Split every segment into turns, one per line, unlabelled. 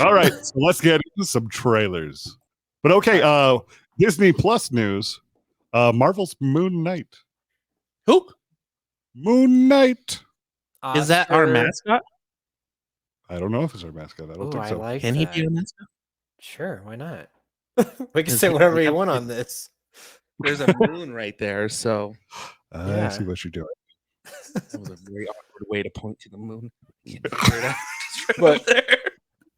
All right, so let's get into some trailers. But okay, Disney Plus news. Marvel's Moon Knight.
Who
Moon Knight.
is that? Our mascot?
I don't know if it's our mascot. I don't think so.
Like
Can
that.
he be a mascot?
Sure, why not? We can say whatever you want on this.
There's a moon right there, so
I see what you're doing.
that was a very awkward way to point to the moon.
But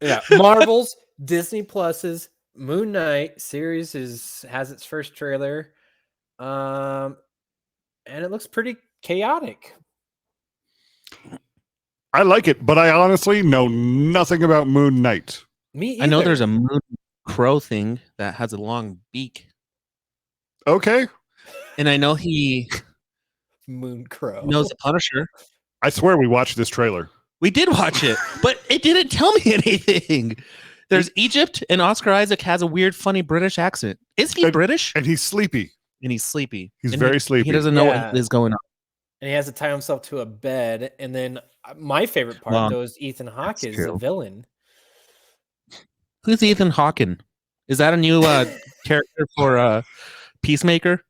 yeah, Marvel's Disney Plus's Moon Knight series has its first trailer, and it looks pretty chaotic.
I like it, but I honestly know nothing about Moon Knight.
Me either.
I know there's a moon crow thing that has a long beak.
Okay.
And I know he
Moon Crow
knows the Punisher.
I swear we watched this trailer.
We did watch it, but it didn't tell me anything. There's Egypt, and Oscar Isaac has a weird, funny British accent. Is he British?
And he's sleepy.
And he's sleepy.
He's very sleepy.
He doesn't know what is going on.
And he has to tie himself to a bed. And then my favorite part, though, is Ethan Hawke is a villain.
Who's Ethan Hawke? Is that a new character for Peacemaker?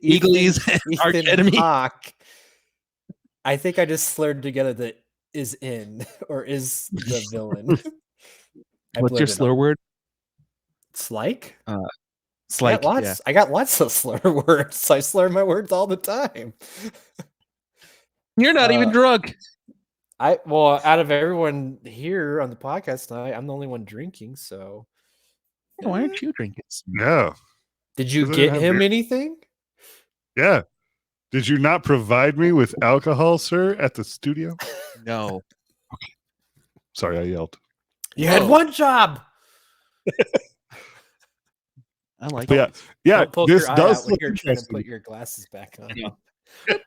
Eagles and Arch Enemy.
Hawke. I think I just slurred together the is in or is the villain.
What's your slur word?
Slike?
Slike.
I got lots of slur words. I slur my words all the time.
You're not even drunk.
Out of everyone here on the podcast tonight, I'm the only one drinking, so
why aren't you drinking?
Yeah.
Did you get him anything?
Yeah. Did you not provide me with alcohol, sir, at the studio?
No.
Okay. Sorry, I yelled.
You had one job.
I like
it. Yeah. This does
look you're trying to put your glasses back on.
This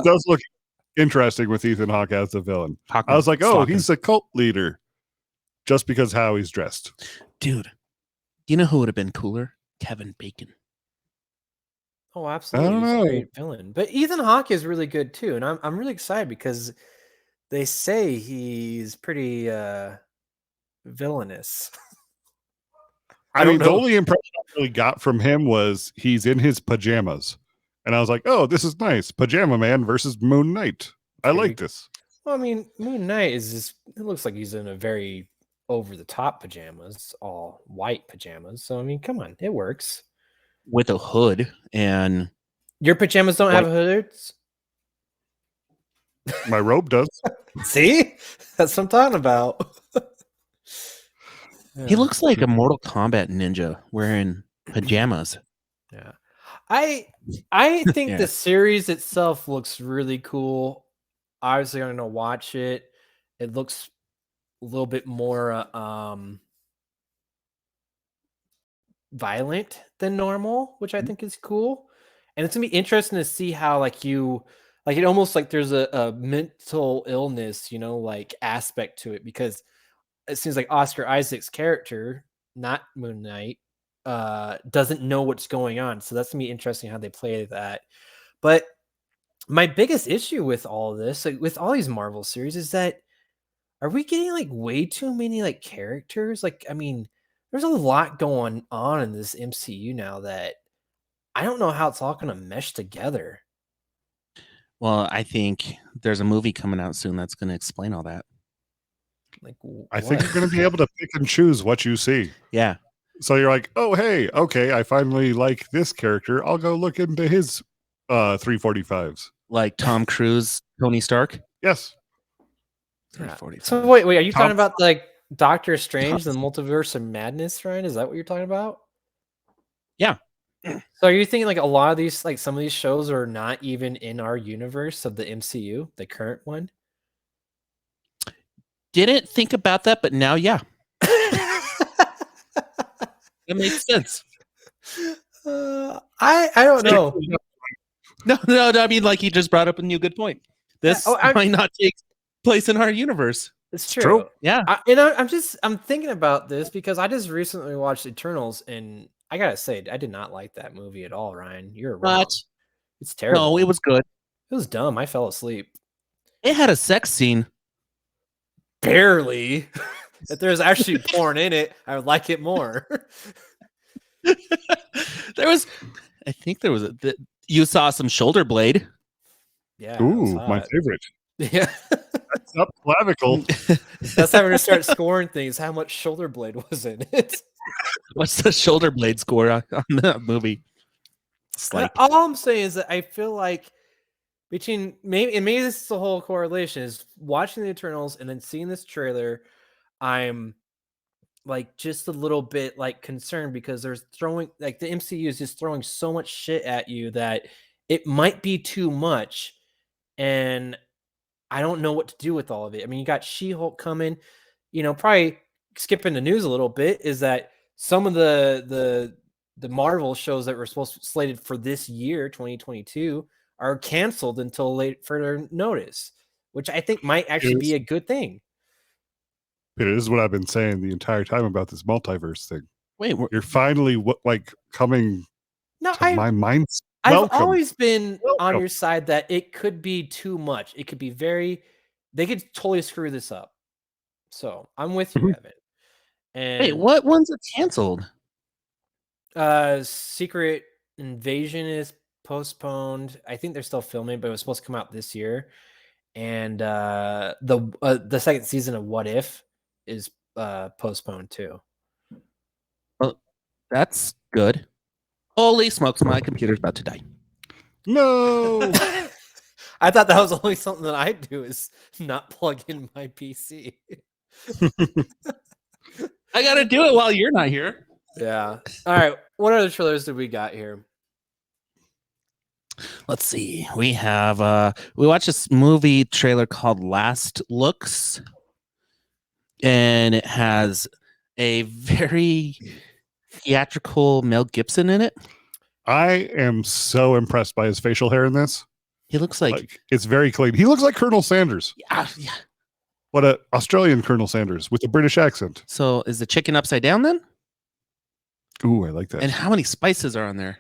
does look interesting with Ethan Hawke as the villain. I was like, he's a cult leader just because how he's dressed.
Dude, do you know who would have been cooler? Kevin Bacon.
Oh, absolutely.
I don't know.
He's a great villain. But Ethan Hawke is really good too. And I'm really excited because they say he's pretty villainous.
I mean, the only impression I really got from him was he's in his pajamas. And I was like, oh, this is nice. Pajama Man versus Moon Knight. I like this.
Well, I mean, Moon Knight it looks like he's in a very over-the-top pajamas, all white pajamas. So, I mean, come on, it works.
With a hood and...
Your pajamas don't have hoods?
My robe does.
See? That's what I'm talking about.
He looks like a Mortal Kombat ninja wearing pajamas.
Yeah. I think the series itself looks really cool. Obviously, I'm going to watch it. It looks a little bit more violent than normal, which I think is cool. And it's going to be interesting to see how it almost like there's a mental illness, aspect to it, because it seems like Oscar Isaac's character, not Moon Knight, doesn't know what's going on. So that's gonna be interesting how they play that. But my biggest issue with all of this, with all these Marvel series, is that are we getting way too many characters? I mean, there's a lot going on in this MCU now that I don't know how it's all gonna mesh together.
Well, I think there's a movie coming out soon that's going to explain all that.
I think you're going to be able to pick and choose what you see.
Yeah.
So you're like, oh, hey, okay, I finally like this character. I'll go look into his 345s.
Like Tom Cruise, Tony Stark?
Yes.
345. So wait, are you talking about Doctor Strange, the Multiverse of Madness, Ryan? Is that what you're talking about?
Yeah.
So are you thinking a lot of these, some of these shows are not even in our universe of the MCU, the current one?
Didn't think about that, but now, yeah. That makes sense.
I don't know.
No. I mean, he just brought up a new good point. This might not take place in our universe.
It's true.
Yeah.
I'm thinking about this because I just recently watched Eternals, and I gotta say, I did not like that movie at all, Ryan. You're wrong. It's terrible.
No, it was good.
It was dumb. I fell asleep.
It had a sex scene.
barely. If there's actually porn in it, I would like it more.
I think there was you saw some shoulder blade.
Yeah.
Ooh, my favorite.
Yeah.
Up clavicle.
That's how we're gonna start scoring things. How much shoulder blade was in it?
What's the shoulder blade score on that movie?
All I'm saying is that I feel like between maybe this is the whole correlation is watching the Eternals and then seeing this trailer, I'm like just a little bit like concerned because there's throwing like the MCU is just throwing so much shit at you that it might be too much, and I don't know what to do with all of it. I mean, you got She-Hulk coming, probably skipping the news a little bit is that some of the Marvel shows that were slated for this year, 2022, are canceled until further notice, which I think might actually be a good thing.
It is what I've been saying the entire time about this multiverse thing.
Wait,
you're finally coming to my mindset.
I've always been on your side that it could be too much. It could be they could totally screw this up. So I'm with you, Evan. And
wait, what ones are canceled?
Secret Invasion is postponed. I think they're still filming, but it was supposed to come out this year. And the second season of What If is postponed too.
Well, that's good. Holy smokes, my computer's about to die.
No.
I thought that was only something that I do is not plug in my PC.
I gotta do it while you're not here.
Yeah. All right. What other trailers did we got here?
Let's see. We have we watched this movie trailer called Last Looks, and it has a very theatrical Mel Gibson in it.
I am so impressed by his facial hair in this.
He looks like
it's very clean. He looks like Colonel Sanders.
Yeah.
What a Australian Colonel Sanders with a British accent.
So is the chicken upside down then?
Ooh, I like that.
And how many spices are on there?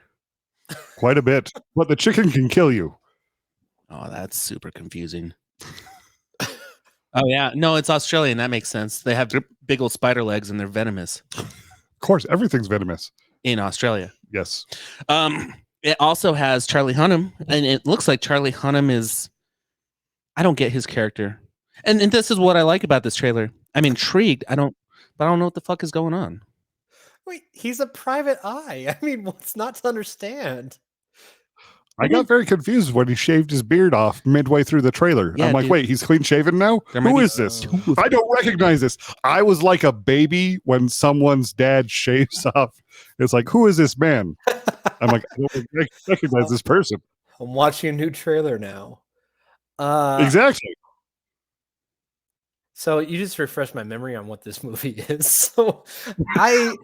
Quite a bit. But the chicken can kill you.
Oh, that's super confusing. Oh yeah, no, it's Australian. That makes sense. They have big old spider legs and they're venomous.
Of course, everything's venomous
in Australia.
Yes.
It also has Charlie Hunnam, and it looks like Charlie Hunnam is. I don't get his character, and this is what I like about this trailer. I'm intrigued. I don't know what the fuck is going on.
Wait, he's a private eye. I mean, what's not to understand?
I got very confused when he shaved his beard off midway through the trailer. Yeah, I'm like, wait, he's clean shaven now? Who is this? I don't recognize this. I was like a baby when someone's dad shaves off. It's like, who is this man? I'm like, I don't recognize this person.
I'm watching a new trailer now.
Exactly.
So you just refreshed my memory on what this movie is. So my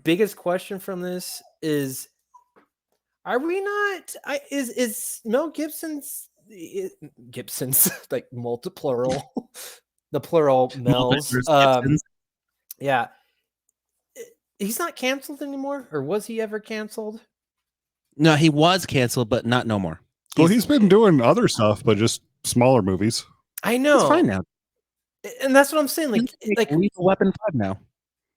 biggest question from this is, are we not? Is Mel Gibson's like plural, the plural Mel's? Yeah, he's not canceled anymore, or was he ever canceled?
No, he was canceled, but not no more.
He's been doing other stuff, but just smaller movies.
I know.
It's fine now,
and that's what I'm saying. Like
Lethal Weapon 5 now.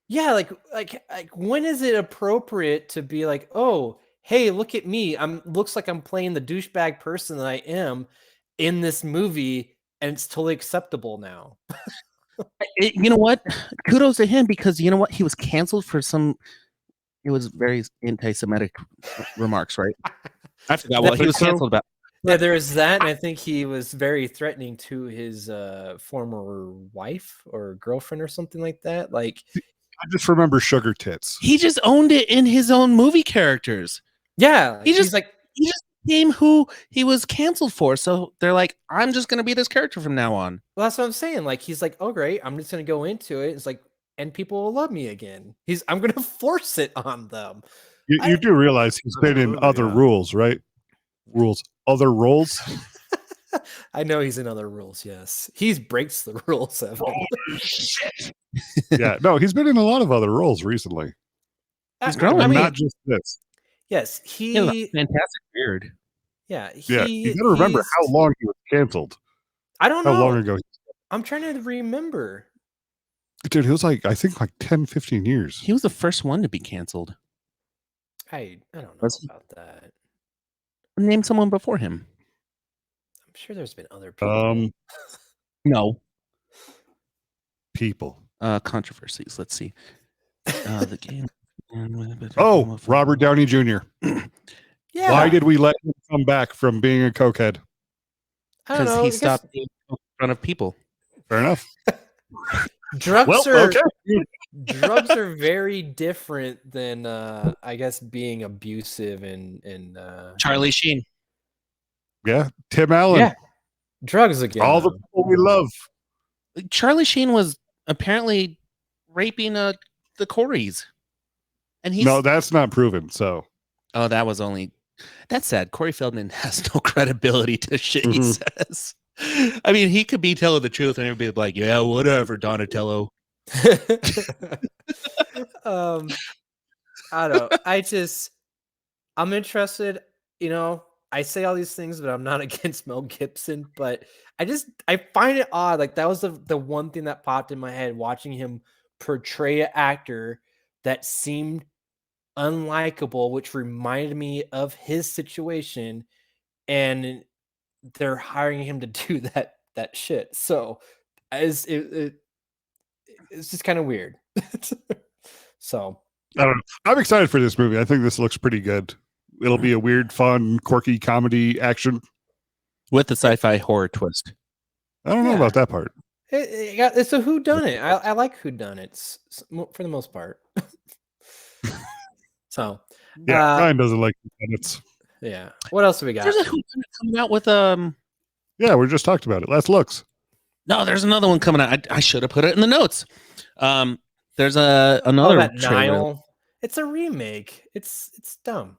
Yeah, like when is it appropriate to be like, oh, hey, look at me. Looks like I'm playing the douchebag person that I am in this movie, and it's totally acceptable now.
You know what? Kudos to him, because you know what? He was canceled for it was very anti-Semitic remarks, right? I forgot what he was canceled about.
Yeah, there was that, and I think he was very threatening to his former wife or girlfriend or something like that. Like,
I just remember sugar tits.
He just owned it in his own movie characters.
Yeah,
he just became who he was canceled for. So they're like, I'm just gonna be this character from now on.
Well, that's what I'm saying. Like, he's like, oh great, I'm just gonna go into it. It's like, and people will love me again. I'm gonna force it on them.
You do realize he's been in other rules, right? Other roles.
I know he's in other rules. Yes, he breaks the rules.
Oh, shit. Yeah, no, he's been in a lot of other roles recently.
He's growing.
I mean, not just this.
Yes, he
has a fantastic beard.
Yeah,
you got to remember how long he was canceled.
I don't know.
How long ago?
I'm trying to remember.
Dude, it was like, I think like 10, 15 years.
He was the first one to be canceled.
I don't know
Was he?
about that.
Name someone before him.
I'm sure there's been other people.
No.
People.
Controversies. Let's see. The game.
Oh, Robert Downey Jr.
Yeah.
Why did we let him come back from being a cokehead?
Because he stopped being in front of people.
Fair enough.
Drugs are very different than I guess being abusive and
Charlie Sheen.
Yeah, Tim Allen.
Yeah, drugs again.
All the people we love.
Charlie Sheen was apparently raping the Coreys, and he's
No, that's not proven. So,
that was only. That's sad. Corey Feldman has no credibility to shit he says. I mean, he could be telling the truth, and everybody would be like, "Yeah, whatever, Donatello."
I don't know. I'm interested. You know, I say all these things, but I'm not against Mel Gibson. But I find it odd. Like that was the one thing that popped in my head watching him portray an actor that seemed unlikable, which reminded me of his situation, and they're hiring him to do that shit. So it's just kind of weird. So
I don't know. I'm excited for this movie. I think this looks pretty good. It'll be a weird, fun, quirky comedy action
with a sci-fi horror twist.
I don't know about that part.
It's a whodunit. I like whodunits for the most part. So
yeah, Ryan doesn't like whodunits.
Yeah. What else do we got?
There's a whodunit coming out with
Yeah, we just talked about it. Last Looks.
No, there's another one coming out. I should have put it in the notes. There's another
Nile. It's a remake. It's dumb.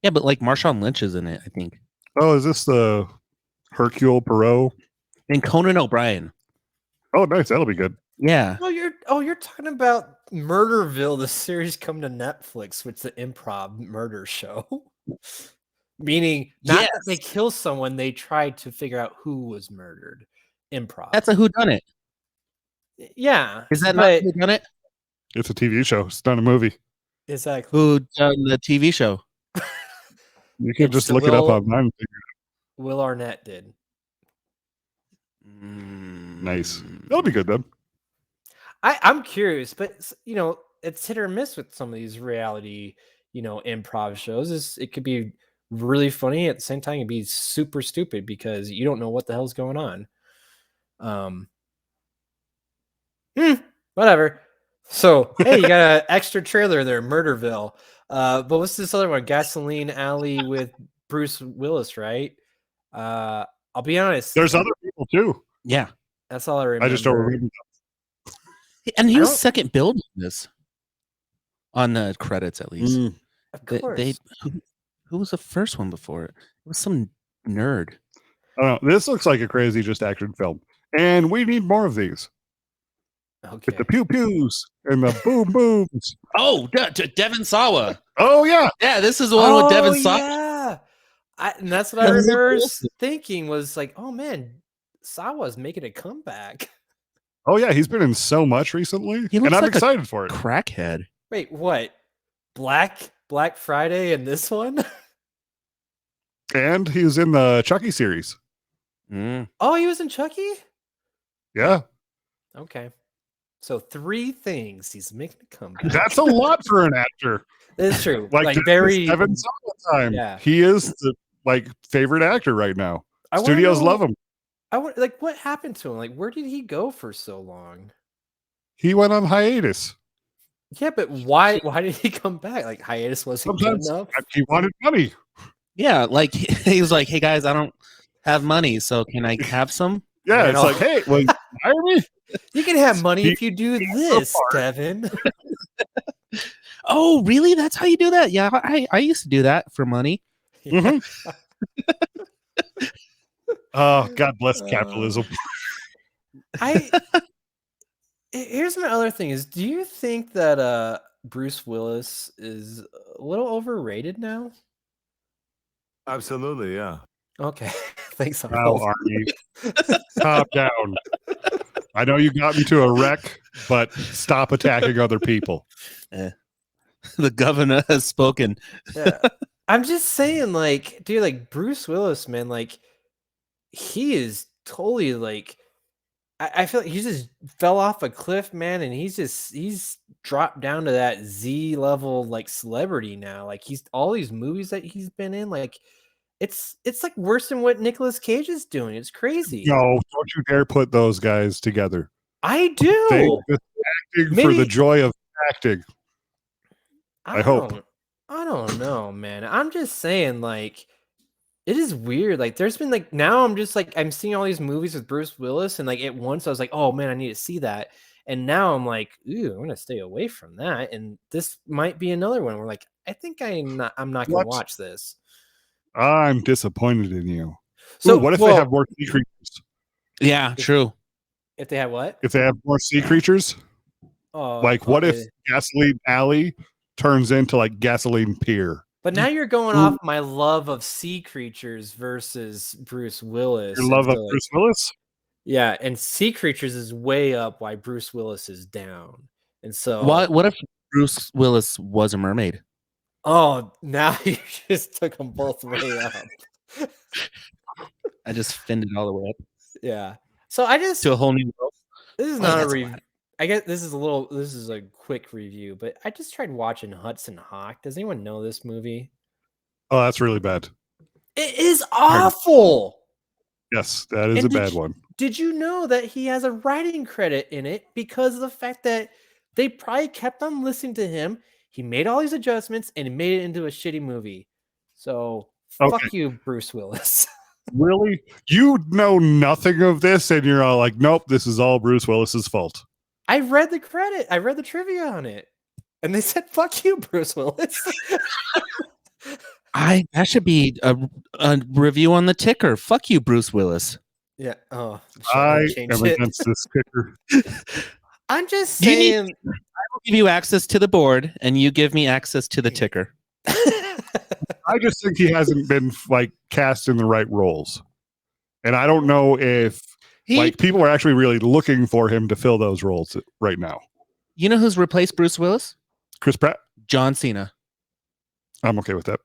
Yeah, but like Marshawn Lynch is in it, I think.
Oh, is this the Hercule Poirot?
And Conan O'Brien.
Oh, nice. That'll be good.
Yeah.
You're talking about Murderville, the series coming to Netflix, which is the improv murder show. Meaning not that they kill someone, they try to figure out who was murdered. Improv.
That's a whodunit.
Yeah.
Is that not a whodunit?
It's a TV show. It's not a movie.
Exactly.
Who done the TV show?
You can just look it up online.
Will Arnett did.
Nice. That'll be good then.
I'm curious, but it's hit or miss with some of these reality, improv shows. It could be really funny at the same time. It'd be super stupid because you don't know what the hell's going on. Whatever. So hey, you got an extra trailer there, Murderville. But what's this other one? Gasoline Alley with Bruce Willis, right? I'll be honest.
There's other people too.
Yeah.
That's all I remember.
I just don't remember.
And he was second billed in this. On the credits, at least.
Of course.
Who was the first one before it? It was some nerd.
I don't know. This looks like a crazy just action film. And we need more of these.
Okay.
With the pew pews and the boom booms.
Oh, Devon Sawa.
Oh yeah.
Yeah, this is the one with Devon Sawa.
Yeah. And that's what I remember thinking was like, oh man, Sawa's making a comeback.
Oh yeah, he's been in so much recently. And I'm excited for it.
Crackhead.
Wait, what? Black Friday and this one?
And he was in the Chucky series.
Oh, he was in Chucky?
Yeah.
Okay. So 3 things he's making a comeback.
That's a lot for an actor.
It's true.
Like very Devon Sawa time. Yeah. He is the favorite actor right now. Studios love him.
What happened to him? Like, where did he go for so long?
He went on hiatus.
Yeah, but why did he come back? Like, hiatus wasn't good enough?
He wanted money.
Yeah, like he was like, hey guys, I don't have money, so can I have some?
Yeah, it's like, hey, well, hire me.
You can have money if you do this, Devin.
Oh, really? That's how you do that? Yeah, I used to do that for money.
Mm-hmm. Oh, God bless capitalism.
Here's my other thing is, do you think that Bruce Willis is a little overrated now?
Absolutely, yeah.
Okay. Thanks,
Wow, Arnie. Calm down. I know you got me to a wreck, but stop attacking other people.
The governor has spoken.
Yeah. I'm just saying, like, dude, like Bruce Willis, man, like he is totally like I feel like he just fell off a cliff, man, and he's dropped down to that Z level like celebrity now. Like he's all these movies that he's been in, like it's like worse than what Nicolas Cage is doing. It's crazy.
No, don't you dare put those guys together.
I do.
They just acting for the joy of acting. I hope.
I don't know, man. I'm just saying, like, it is weird. Like, there's been like now I'm just like I'm seeing all these movies with Bruce Willis, and like at once I was like, oh man, I need to see that. And now I'm like, ooh, I'm gonna stay away from that. And this might be another one where like I think I'm not gonna watch this.
I'm disappointed in you.
So
what if they have more sea creatures?
Yeah, true.
If they have what?
If they have more sea creatures?
Oh,
like what if Gasoline Alley turns into like Gasoline Pier?
But now you're going off my love of sea creatures versus Bruce Willis.
Your love of Bruce Willis?
Yeah, and sea creatures is way up while Bruce Willis is down. And so
what if Bruce Willis was a mermaid?
Oh, now you just took them both way up.
I just finned it all the way up.
Yeah. So I just
to a whole new world.
This is not a review. I guess this is a quick review, but I just tried watching Hudson Hawk. Does anyone know this movie?
Oh, that's really bad.
It is awful.
Yes, that is a bad one.
Did you know that he has a writing credit in it because of the fact that they probably kept on listening to him? He made all these adjustments and made it into a shitty movie. So fuck you, Bruce Willis.
Really? You know nothing of this, and you're all like, nope, this is all Bruce Willis's fault.
I read the credit. I read the trivia on it. And they said, fuck you, Bruce Willis.
That should be a review on the ticker. Fuck you, Bruce Willis.
Yeah. Oh,
I am against this ticker.
I'm just saying.
I will give you access to the board, and you give me access to the ticker.
I just think he hasn't been like cast in the right roles. And I don't know if like people are actually really looking for him to fill those roles right now.
You know who's replaced Bruce Willis?
Chris Pratt.
John Cena.
I'm okay with that.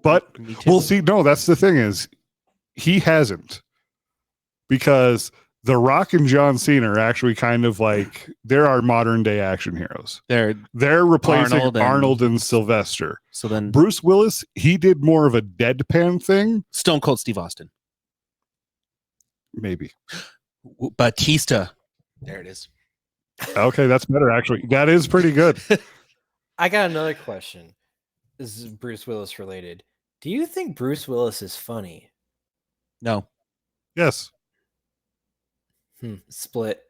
But we'll see. No, that's the thing is he hasn't. Because The Rock and John Cena are actually kind of like they're our modern day action heroes. They're replacing Arnold and Sylvester.
So then
Bruce Willis, he did more of a deadpan thing.
Stone Cold Steve Austin.
Maybe.
Batista. There it is.
Okay, that's better actually. That is pretty good.
I got another question. This is Bruce Willis related. Do you think Bruce Willis is funny?
No.
Yes.
Split.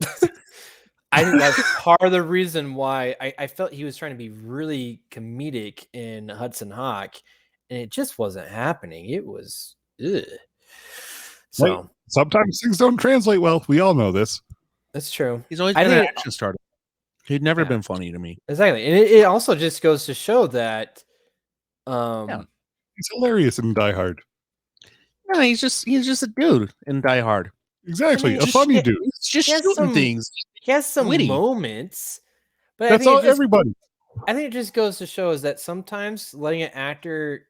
I think that's part of the reason why I felt he was trying to be really comedic in Hudson Hawk, and it just wasn't happening. It was so
Wait, sometimes things don't translate well. We all know this.
That's true.
He's always been an action star. He'd never been funny to me.
Exactly. And it also just goes to show that
he's hilarious in Die Hard.
No, he's just a dude in Die Hard.
Exactly. A funny dude.
He's just shooting things.
He has some moments. But
that's all everybody.
I think it just goes to show is that sometimes letting an actor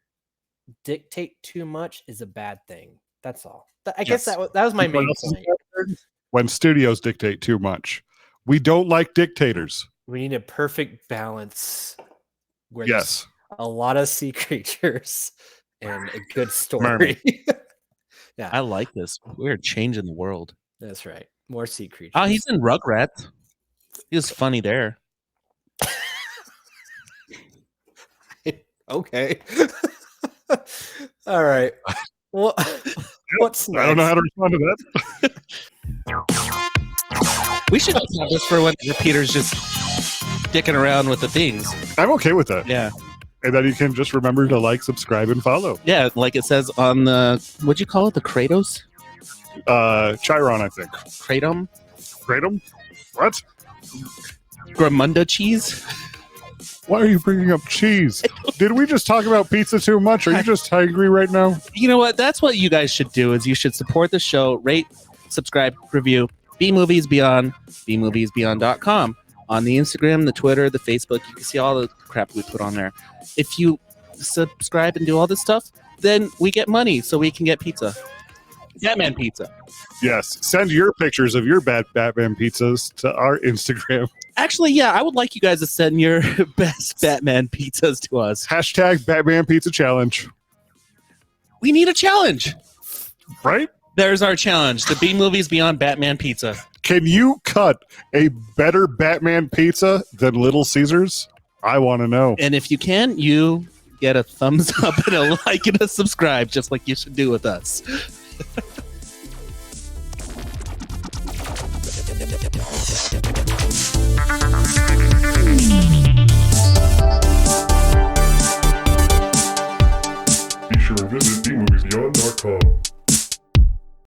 dictate too much is a bad thing. That's all. I guess that was my main point.
When studios dictate too much. We don't like dictators.
We need a perfect balance where
there's
a lot of sea creatures and a good story.
Yeah, I like this. We're changing the world.
That's right. More sea creatures.
Oh, he's in Rugrats. He was funny there.
Okay. All right. Well, what's next?
I don't know how to respond to that.
We should have this for when Peter's just dicking around with the things.
I'm okay with that.
Yeah.
And then you can just remember to like, subscribe, and follow.
Yeah, like it says on the, what'd you call it? The Kratos?
Chiron, I think.
Kratom?
Kratom? What?
Gramunda cheese?
Why are you bringing up cheese? Did we just talk about pizza too much? Are you just hungry right now?
You know what? That's what you guys should do is you should support the show, rate, subscribe, review, B-Movies Beyond, bmoviesbeyond.com. On the Instagram, the Twitter, the Facebook, you can see all the crap we put on there. If you subscribe and do all this stuff, then we get money so we can get pizza. Batman pizza.
Yes. Send your pictures of your bad Batman pizzas to our Instagram.
Actually, yeah, I would like you guys to send your best Batman pizzas to us.
Hashtag Batman Pizza Challenge.
We need a challenge.
Right?
There's our challenge. The B-Movies Beyond Batman Pizza.
Can you cut a better Batman pizza than Little Caesars? I want to know.
And if you can, you get a thumbs up and a like and a subscribe, just like you should do with us.
Be sure to visit bmoviesbeyond.com.